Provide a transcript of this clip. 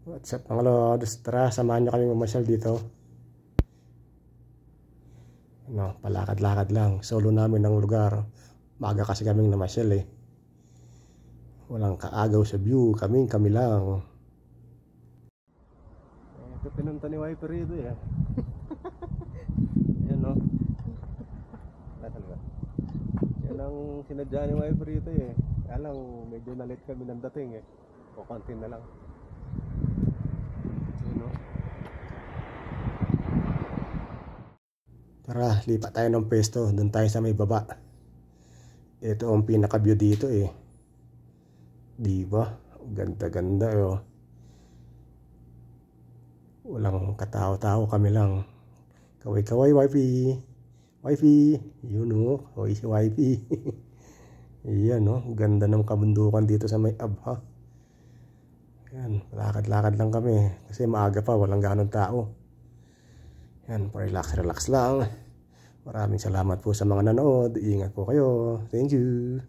What's up mga lods? Tara, samahan nyo kami mamasyal dito. Palakad-lakad lang. Solo namin ng lugar. Maaga kasi kaming namasyal eh. Walang kaagaw sa view. Kami lang. Ito pinunta ni Wiper rito eh. Yan o. Yan ang sinadya ni Wiper rito eh. Kaya lang medyo nalit kami ng dating eh. O konti na lang. Tara, lipat tayo ng pwesto. Doon tayo sa may baba. Ito ang pinaka-view dito eh. Diba? Ganda-ganda eh. Walang katao-tao, kami lang. Kaway-kaway, wifey. Wifey. Yun o. Hoy si wifey. Yan o. Ganda ng kabundukan dito sa may abha. Yan. Lakad-lakad lang kami. Kasi maaga pa. Walang ganong tao. Yan, relax lang. Maraming salamat po sa mga nanood. Ingat po kayo. Thank you.